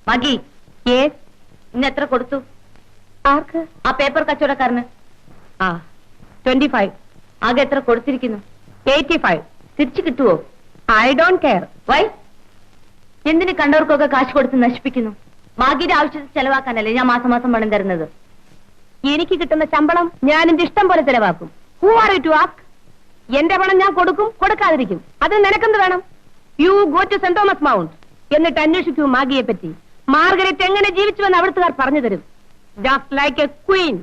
മഗി, ഇന്ന് എത്ര കൊടുത്തു? ആർക്ക്? ആ പേപ്പർ കച്ചവടക്കാരന്. 25. ആകെ എത്ര കൊടുത്തിരിക്കുന്നു? 85. തിരിച്ചു കിട്ടുവോ? I don't care. വൈ? എന്തിന് കണ്ടവർക്കൊക്കെ കാശ് കൊടുത്ത് നശിപ്പിക്കുന്നു? മാഗിയുടെ ആവശ്യത്തിൽ ചെലവാക്കാനല്ലേ ഞാൻ മാസം മാസം പണം തരുന്നത്. എനിക്ക് കിട്ടുന്ന ശമ്പളം ഞാൻ എന്റെ ഇഷ്ടം പോലെ ചെലവാക്കും. Who are you to ask? എന്റെ പണം ഞാൻ കൊടുക്കും, കൊടുക്കാതിരിക്കും. അത് നിനക്കെന്ത് വേണം? You go to Saint Thomas Mount, എന്നിട്ട് അന്വേഷിക്കൂ മാഗിയെ പറ്റി. മാർഗരറ്റ് എങ്ങനെ ജീവിച്ചുവെന്ന് അവിടുത്തുകാർ പറഞ്ഞു തരും. Just like A Queen.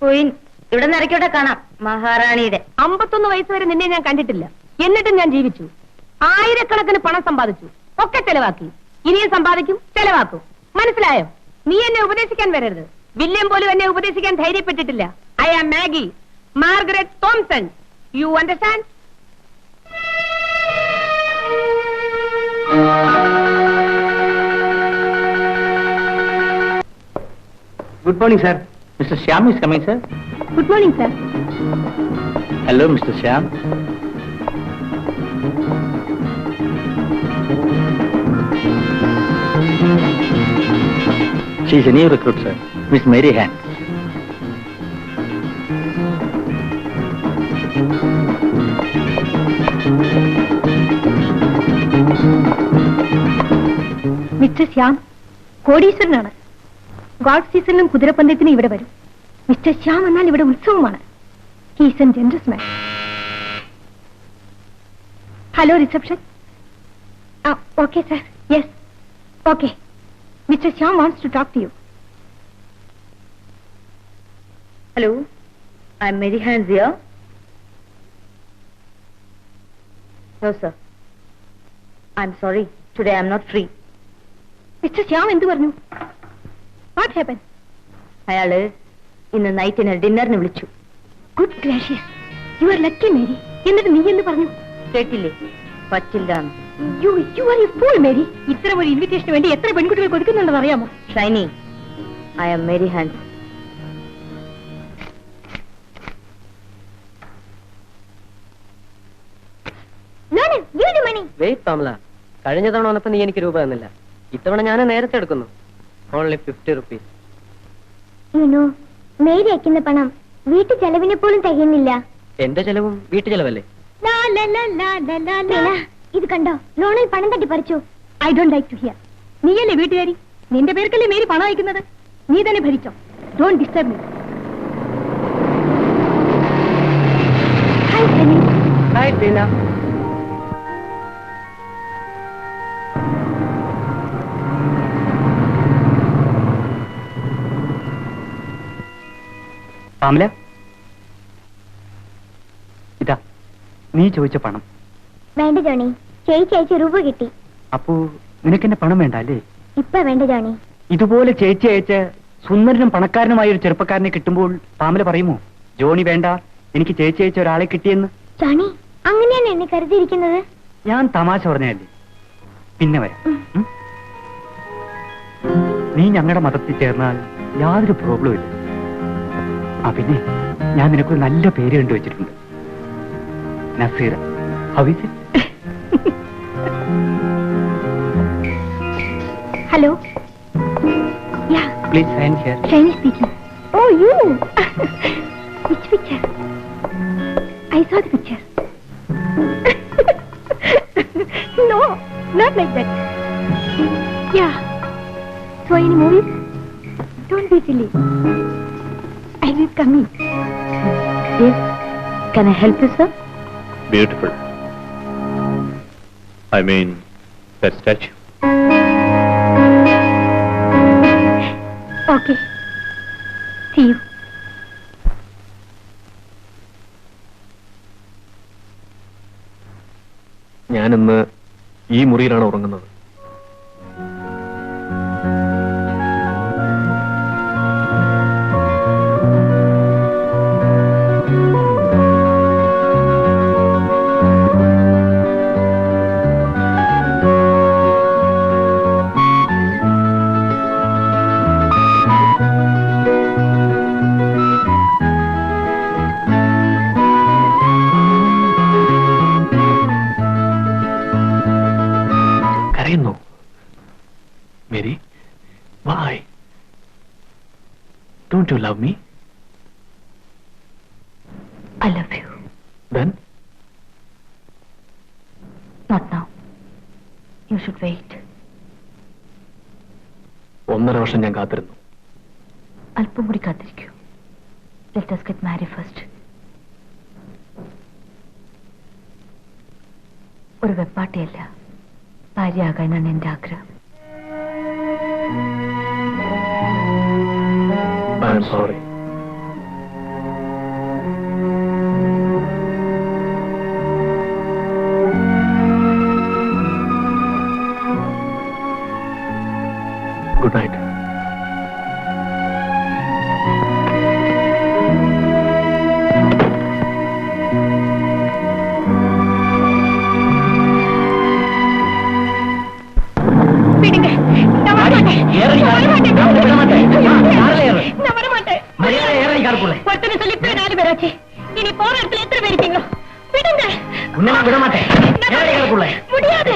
Queen ഇവിടെ നിറയ്ക്കോട്ടെ കാണാം. മഹാറാണിയുടെ 51 വയസ്സ് വരെ നിന്നെ ഞാൻ കണ്ടിട്ടില്ല. എന്നിട്ടും ഞാൻ ജീവിച്ചു. ആയിരക്കണക്കിന് പണം സമ്പാദിച്ചു, ഒക്കെ ചെലവാക്കി. ഇനിയും സമ്പാദിക്കും, ചെലവാക്കും. മനസ്സിലായോ? നീ എന്നെ ഉപദേശിക്കാൻ വരരുത്. വില്യം പോലും എന്നെ ഉപദേശിക്കാൻ ധൈര്യപ്പെട്ടിട്ടില്ല. I am Maggie, Margaret Thomson. You understand? Good morning, sir. Mr. Shyam is coming, sir. Good morning, sir. Hello, Mr. Shyam. She is a new recruit, sir. Miss Mary Hans. Mister Shyam കോടീശ്വരനാണ്. Golf സീസണിലും കുതിരപ്പന്തയത്തിനും ഇവിടെ വരും. Mister Shyam എന്നാൽ ഇവിടെ ഉത്സവമാണ്. He's an gentleman. Hello reception. Okay sir. Yes, okay. Mister Shyam wants to talk to you. Hello, I am Mary Hans here. No sir, I am sorry, today I am not free. Mister Shyam എന്ത് പറഞ്ഞു? What happen? അയാള് ഇന്ന് നൈറ്റിന് ഡിന്നറിന് വിളിച്ചു. Good gracious, you are lucky Mary. എന്നിട്ട് നീ എന്ന് പറഞ്ഞു? കേട്ടില്ലേ? പറ്റില്ല. You are a fool Mary. ഇത്തരം ഒരു ഇൻവിറ്റേഷന് വേണ്ടി എത്ര പെൺകുട്ടികൾ കൊടുക്കുന്നുണ്ടെന്ന് അറിയാമോ? Shiny, I am Mary Hans. Wait Pamela, കഴിഞ്ഞ തവണ വന്നപ്പോ നീ എനിക്ക് രൂപ തന്നില്ല. ഇത്തവണ ഞാൻ നേരത്തെ എടുക്കുന്നു. Only 50 rupees. മേരി അയക്കുന്ന പണം വീട്ടു ചെലവിനെ പോലും തികയുന്നില്ല. എന്റെ ചെലവും വീട്ടു ചെലവല്ലേ? ഇത് കണ്ടോ, ലോണിൽ പണം തട്ടി പറിച്ചു. I don't like to hear. നീയല്ലേ വീട്ടുകാരി? നിന്റെ പേർക്കല്ലേ മേരി പണം അയക്കുന്നത്? നീ തന്നെ ഭരിച്ചോ. Don't disturb me. Hi Sunny. Hi Tina. Pamela, ഇതാ നീ ചോദിച്ച പണം. വേണ്ട ജോണി, ചേച്ചി അയച്ച രൂപ കിട്ടി. അപ്പോ നിനക്കെന്റെ പണം വേണ്ട അല്ലേ? ഇപ്പൊ വേണ്ട ജോണി. ഇതുപോലെ ചേച്ചി അയച്ച സുന്ദരനും പണക്കാരനുമായ ഒരു ചെറുപ്പക്കാരനെ കിട്ടുമ്പോൾ പാമല പറയുമോ ജോണി വേണ്ട, എനിക്ക് ചേച്ചി അയച്ച ഒരാളെ കിട്ടിയെന്ന്? ജോണി, അങ്ങനെയാണ് എന്നെ കരുതിയിരിക്കുന്നത്. ഞാൻ തമാശ പറഞ്ഞതല്ലേ. പിന്നെ വരാം. നീ ഞങ്ങളുടെ മതത്തിൽ ചേർന്നാൽ യാതൊരു പ്രോബ്ലം ഇല്ല. പിന്നെ ഞാൻ നിനക്കൊരു നല്ല പേര് കണ്ടു വെച്ചിട്ടുണ്ട്, Naseera. How is it? Hello. Yeah. Please sign here. Shiny speaking. Oh, you. Which picture? I saw the picture. No, not like that. Yeah. So any movies? Don't be silly. I will come in. Yes. Can I help you, sir? Beautiful. I mean, that statue. Okay. See you. ഞാനിന്ന് ഈ മുറിയിലാണ് ഉറങ്ങുന്നത്. Mary, Why? Don't you love me? I love you. Then? Not now. You should wait. 1.5 വർഷം ഞാൻ കാത്തിരുന്നു. അല്പം കൂടി കാത്തിരിക്കൂ. Let us get married first. ഒരു വെപ്പാട്ടിയല്ല, ഭാര്യയാകാനാണ് എന്റെ ആഗ്രഹം. I'm sorry. Good night. இனி போற இடத்துல எத்தனை பேர் இருக்கீங்களோ விடுங்க. விட மாட்டேன். முடியாது.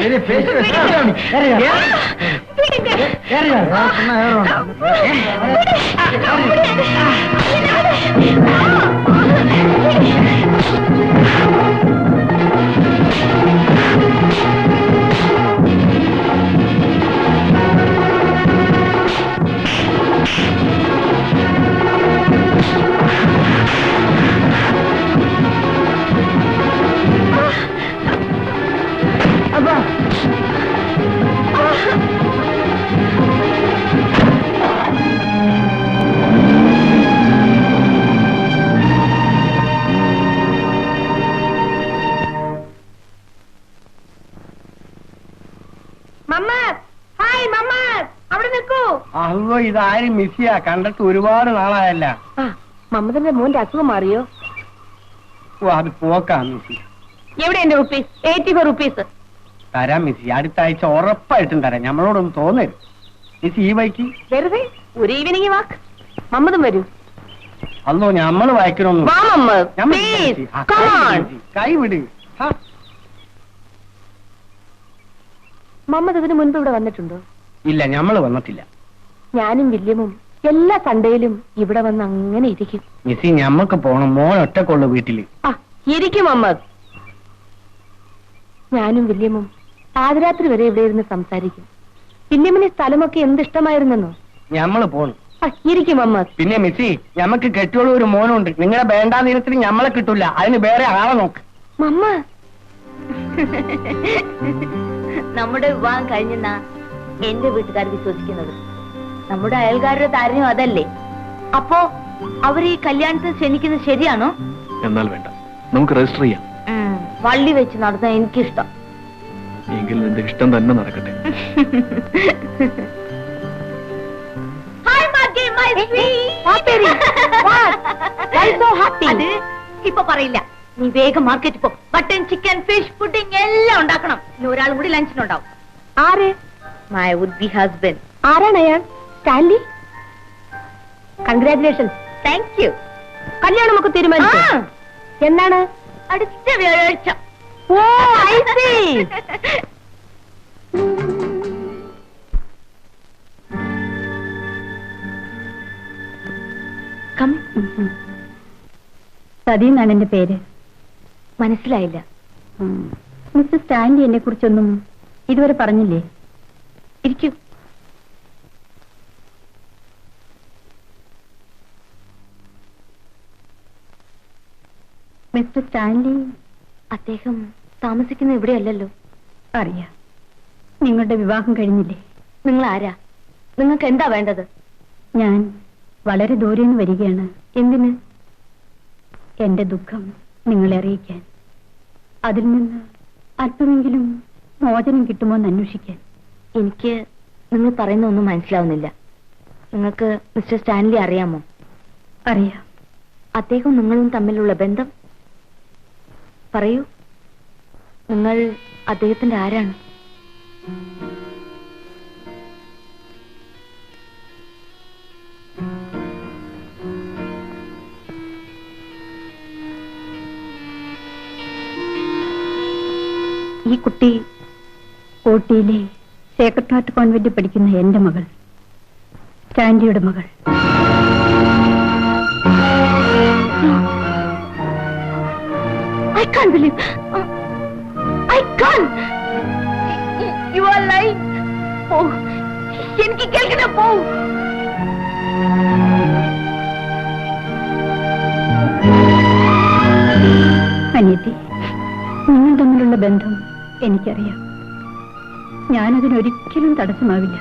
അല്ലോ ഇതാരും മിസ് ചെയ്യാ, കണ്ടിട്ട് ഒരുപാട് നാളായല്ല. മമ്മദിന്റെ മോന്റെ അസുഖം മാറിയോ? ഓ അത് പോക്കാ മിസ്സി. എവിടെ എന്റെ റുപ്പീസ്? 84 റുപ്പീസ് തരാം മിസ്സി, അടുത്ത ആഴ്ച ഉറപ്പായിട്ടും തരാം. നമ്മളോടൊന്നും തോന്നരുത് മിസ്സി. ഈ വൈക്ക് വെറുതെ ഒരു ഈവനിങ് വാക്ക്. മമ്മദും വരൂ. അല്ലോ ഞമ്മള് വായിക്കണൊന്നും കൈവിട്. മമ്മദ് ഇതിനു മുൻപ് ഇവിടെ വന്നിട്ടുണ്ടോ? ഇല്ല, ഞമ്മള് വന്നിട്ടില്ല. ഞാനും വില്യമും എല്ലാ സൺഡേയിലും ഇവിടെ വന്ന് അങ്ങനെ ഇരിക്കും. മിസ്സി ഞമ്മക്ക് പോണം, മോൻ ഒറ്റക്കൊള്ളു വീട്ടില്. ഇരിക്കും മമ്മദ്. ഞാനും വില്യമും പാതിരാത്രി വരെ ഇവിടെ ഇരുന്ന് സംസാരിക്കും. വില്യമിന് സ്ഥലമൊക്കെ എന്തിഷ്ടമായിരുന്നെന്നോ. ഞമ്മള് പോണം. ഇരിക്കും മമ്മദ്. പിന്നെ മിസ്സി ഞമ്മക്ക് കെട്ടിയുള്ള ഒരു മോനുണ്ട്. നിങ്ങളെ വേണ്ടാ നേരത്തിന് ഞമ്മളെ കിട്ടൂല, അതിന് വേറെ ആളെ നോക്ക്. മമ്മ നമ്മുടെ വിവാഹം കഴിഞ്ഞെന്നാ എന്റെ വീട്ടുകാർ വിശ്വസിക്കുന്നത്. നമ്മുടെ അയൽക്കാരുടെ താരനും അതല്ലേ. അപ്പോ അവർ ഈ കല്യാണത്തിന് ക്ഷണിക്കുന്നത് ശരിയാണോ? എന്നാൽ വേണ്ട, നമുക്ക് രജിസ്റ്റർ ചെയ്യാം. വള്ളി വെച്ച് നടത്താൻ എനിക്കിഷ്ടം. എങ്കിൽ നിന്റെ ഇഷ്ടം തന്നെ നടക്കട്ടെ. ഇപ്പൊ പറയില്ല, നീ വേഗം മാർക്കറ്റിൽ പോ. മട്ടൻ, ചിക്കൻ, ഫിഷ്, പുഡിംഗ് എല്ലാം ഉണ്ടാക്കണം. ഇനി ഒരാളും കൂടി ലഞ്ചിനുണ്ടാവും. ആര്? My would be husband. ആരാണ് അയാൾ? സ്റ്റാൻലി. കൺഗ്രാറ്റുലേഷൻസ്. Thank you. കല്യാണമൊക്കെ തീരുമാനിച്ചു. എന്നാണ്? അടുത്ത വ്യാഴാഴ്ച. ഓ ഐ സീ. സതി എന്നാണ് എന്റെ പേര്. മനസ്സിലായില്ല. മിസ്റ്റർ സ്റ്റാൻലി എന്നെ കുറിച്ചൊന്നും ഇതുവരെ പറഞ്ഞില്ലേ? ഇരിക്കൂ. മിസ്റ്റർ സ്റ്റാൻലി അദ്ദേഹം താമസിക്കുന്ന ഇവിടെയല്ലല്ലോ. അറിയാം. നിങ്ങളുടെ വിവാഹം കഴിഞ്ഞില്ലേ? നിങ്ങൾ ആരാ? നിങ്ങൾക്ക് എന്താ വേണ്ടത്? ഞാൻ വളരെ ദൂരെ നിന്ന് വരികയാണ്. എന്തിന്? എന്റെ ദുഃഖം നിങ്ങളെ അറിയിക്കാൻ. അതിൽ നിന്ന് അല്പമെങ്കിലും മോചനം കിട്ടുമോ എന്ന് അന്വേഷിക്കാൻ. എനിക്ക് നിങ്ങൾ പറയുന്ന ഒന്നും മനസ്സിലാവുന്നില്ല. നിങ്ങൾക്ക് മിസ്റ്റർ സ്റ്റാൻലി അറിയാമോ? അറിയാം. അദ്ദേഹം നിങ്ങളും തമ്മിലുള്ള ബന്ധം പറയൂ. നിങ്ങൾ അദ്ദേഹത്തിന്റെ ആരാണ്? ഈ കുട്ടി കോട്ടിയിലെ സേക്രട്ട് ഹാർട്ട് കോൺവെന്റിൽ പഠിക്കുന്ന എന്റെ മകൾ. സ്റ്റാൻലിയുടെ മകൾ. I can't believe. I can't. You are lying. Oh, എനിക്ക് കേൾക്കണ പോ. അനിയത്തി, നിങ്ങൾ തമ്മിലുള്ള ബന്ധം എനിക്കറിയാം. ഞാനതിനൊരിക്കലും തടസ്സമാവില്ല.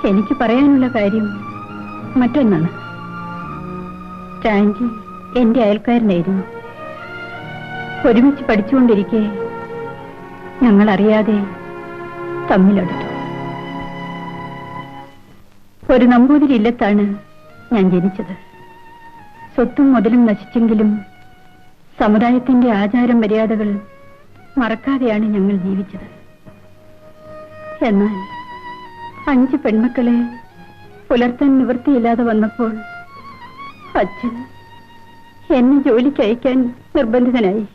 എനിക്ക് പറയാനുള്ള കാര്യം മറ്റൊന്നാണ്. സ്റ്റാൻലി എന്റെ അയൽക്കാരനായിരുന്നു. ഒരുമിച്ച് പഠിച്ചുകൊണ്ടിരിക്കെ ഞങ്ങൾ അറിയാതെ തമ്മിലടുത്തു. ഒരു നമ്പൂതിരി ഇല്ലത്താണ് ഞാൻ ജനിച്ചത്. സ്വത്തും മുതലും നശിച്ചെങ്കിലും സമുദായത്തിന്റെ ആചാരം മര്യാദകൾ മറക്കാതെയാണ് ഞങ്ങൾ ജീവിച്ചത്. എന്നാൽ 5 പെൺമക്കളെ പുലർത്താൻ നിവൃത്തിയില്ലാതെ വന്നപ്പോൾ അച്ഛൻ എന്നെ ജോലിക്ക് അയക്കാൻ നിർബന്ധിതനായി.